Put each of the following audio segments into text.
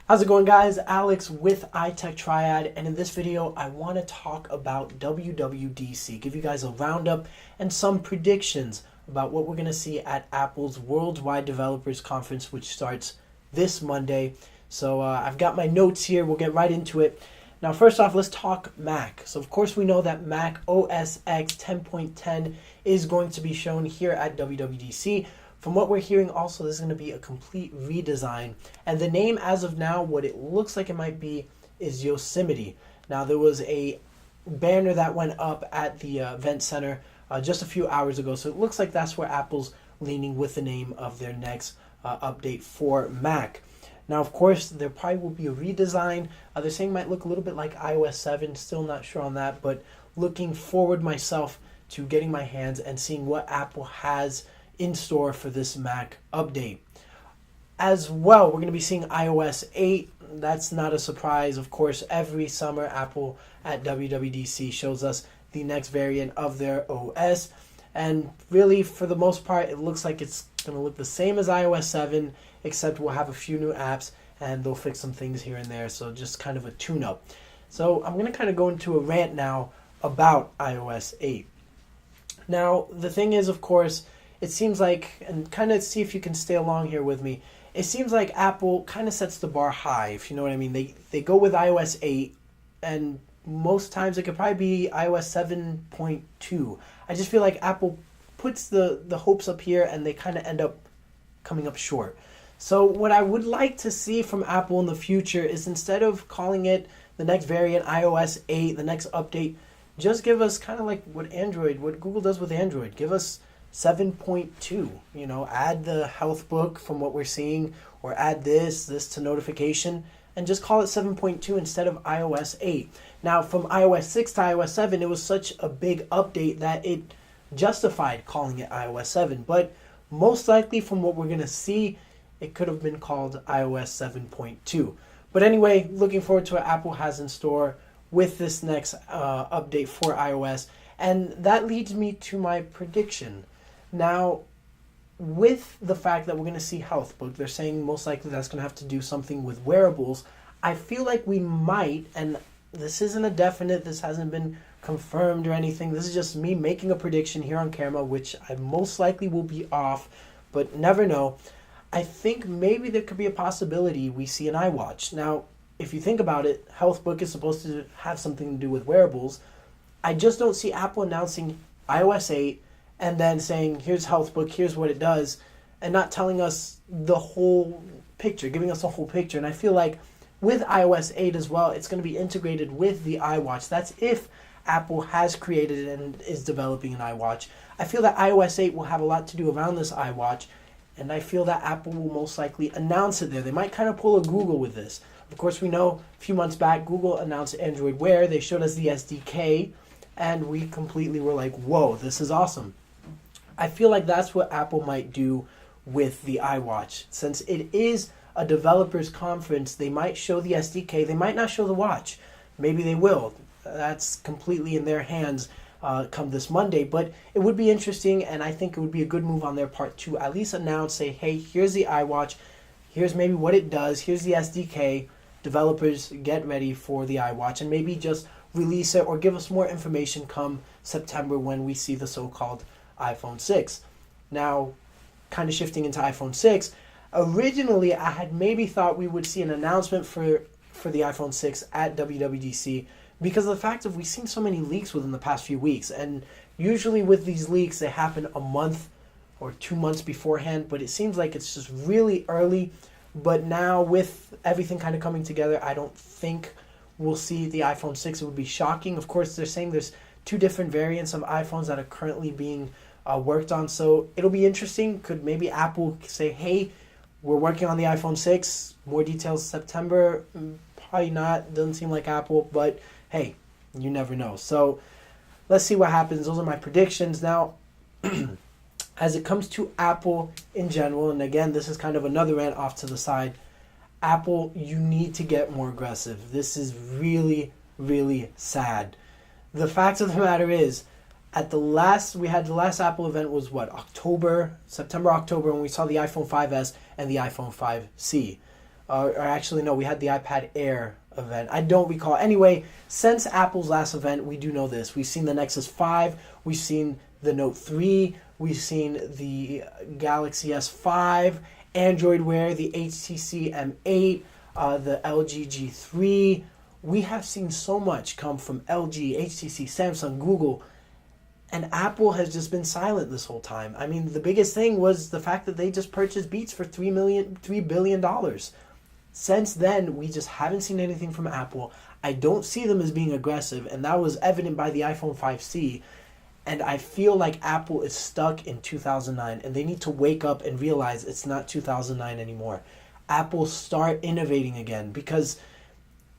How's it going, guys? Alex with iTechTriad, and in this video I want to talk about WWDC, give you guys a roundup and some predictions about what we're going to see at Apple's Worldwide Developers Conference, which starts this Monday. So I've got my notes here. We'll get right into it. Now, first off, let's talk Mac. So of course we know that Mac OS X 10.10 is going to be shown here at WWDC. From what we're hearing, also, this is going to be a complete redesign. And the name, as of now, what it looks like it might be is Yosemite. Now, there was a banner that went up at the event center just a few hours ago. So it looks like that's where Apple's leaning with the name of their next update for Mac. Now, of course, there probably will be a redesign. They're saying it might look a little bit like iOS 7. Still not sure on that, but looking forward myself to getting my hands and seeing what Apple has in store for this Mac update. As well, we're going to be seeing iOS 8. That's not a surprise. Of course, every summer Apple at WWDC shows us the next variant of their OS. And really, for the most part, it looks like it's going to look the same as iOS 7, except we'll have a few new apps and they'll fix some things here and there. So just kind of a tune-up. So I'm going to kind of go into a rant now about iOS 8. Now, the thing is, of course, it seems like, and kind of see if you can stay along here with me, it seems like Apple kind of sets the bar high, if you know what I mean. They go with iOS 8, and most times it could probably be iOS 7.2. I just feel like Apple puts the hopes up here, and they kind of end up coming up short. So what I would like to see from Apple in the future is, instead of calling it the next variant, iOS 8, the next update, just give us kind of like what Google does with Android. Give us 7.2, add the health book from what we're seeing, or add this to notification, and just call it 7.2 instead of iOS 8. Now, from iOS 6 to iOS 7, it was such a big update that it justified calling it iOS 7. But most likely, from what we're going to see, it could have been called iOS 7.2. But anyway, looking forward to what Apple has in store with this next update for iOS. And that leads me to my prediction. Now, with the fact that we're going to see health book, they're saying most likely that's going to have to do something with wearables. I feel like we might, and this isn't a definite, this hasn't been confirmed or anything. This is just me making a prediction here on camera, which I most likely will be off, but never know. I think maybe there could be a possibility we see an iWatch. Now, if you think about it, health book is supposed to have something to do with wearables. I just don't see Apple announcing iOS 8 and then saying, here's health book, here's what it does, and not telling us the whole picture, giving us a whole picture. And I feel like with iOS 8 as well, it's going to be integrated with the iWatch. That's if Apple has created and is developing an iWatch. I feel that iOS 8 will have a lot to do around this iWatch, and I feel that Apple will most likely announce it there. They might kind of pull a Google with this. Of course, we know a few months back, Google announced Android Wear. They showed us the SDK, and we completely were like, whoa, this is awesome. I feel like that's what Apple might do with the iWatch. Since it is a developers conference, they might show the SDK. They might not show the watch. Maybe they will. That's completely in their hands come this Monday. But it would be interesting, and I think it would be a good move on their part to at least announce, say, hey, here's the iWatch. Here's maybe what it does. Here's the SDK. Developers, get ready for the iWatch, and maybe just release it or give us more information come September when we see the so-called iPhone 6. Now, kind of shifting into iPhone 6, originally I had maybe thought we would see an announcement for the iPhone 6 at WWDC because of the fact that we've seen so many leaks within the past few weeks. And usually with these leaks, they happen a month or 2 months beforehand, but it seems like it's just really early. But now with everything kind of coming together, I don't think we'll see the iPhone 6. It would be shocking. Of course, they're saying there's 2 different variants of iPhones that are currently being worked on. So it'll be interesting. Could maybe Apple say, hey, we're working on the iPhone 6. More details September. Probably not. Doesn't seem like Apple. But hey, you never know. So let's see what happens. Those are my predictions. Now, as it comes to Apple in general, and again, this is kind of another rant off to the side, Apple, you need to get more aggressive. This is really, really sad. The fact of the matter is, we had the last Apple event was September, October, when we saw the iPhone 5S and the iPhone 5C. Or actually, no, we had the iPad Air event. I don't recall. Anyway, since Apple's last event, we do know this. We've seen the Nexus 5, we've seen the Note 3, we've seen the Galaxy S5, Android Wear, the HTC M8, the LG G3. We have seen so much come from LG, HTC, Samsung, Google, and Apple has just been silent this whole time. I mean, the biggest thing was the fact that they just purchased Beats for $3 billion. Since then, we just haven't seen anything from Apple. I don't see them as being aggressive, and that was evident by the iPhone 5C. And I feel like Apple is stuck in 2009, and they need to wake up and realize it's not 2009 anymore. Apple, start innovating again, because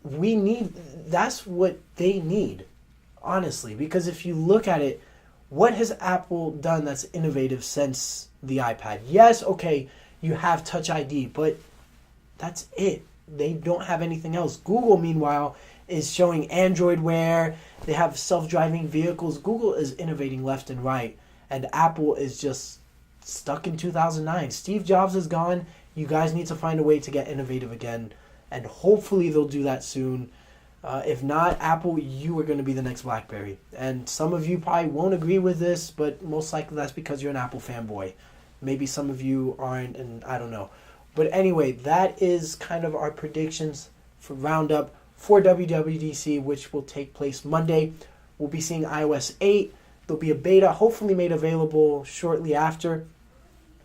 that's what they need, honestly. Because if you look at it, what has Apple done that's innovative since the iPad? Yes, okay, you have Touch ID, but that's it. They don't have anything else. Google, meanwhile, is showing Android Wear. They have self-driving vehicles. Google is innovating left and right, and Apple is just stuck in 2009. Steve Jobs is gone. You guys need to find a way to get innovative again, and hopefully they'll do that soon. If not, Apple, you are going to be the next BlackBerry. And some of you probably won't agree with this, but most likely that's because you're an Apple fanboy. Maybe some of you aren't, and I don't know. But anyway, that is kind of our predictions for Roundup for WWDC, which will take place Monday. We'll be seeing iOS 8. There'll be a beta, hopefully made available shortly after.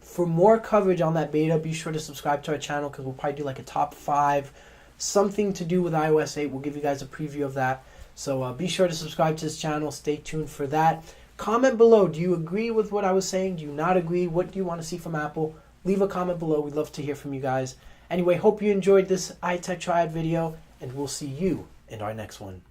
For more coverage on that beta, be sure to subscribe to our channel, because we'll probably do like a top 5, something to do with iOS 8. We'll give you guys a preview of that. So be sure to subscribe to this channel. Stay tuned for that. Comment below. Do you agree with what I was saying? Do you not agree? What do you want to see from Apple? Leave a comment below. We'd love to hear from you guys. Anyway, hope you enjoyed this iTechTriad video, and we'll see you in our next one.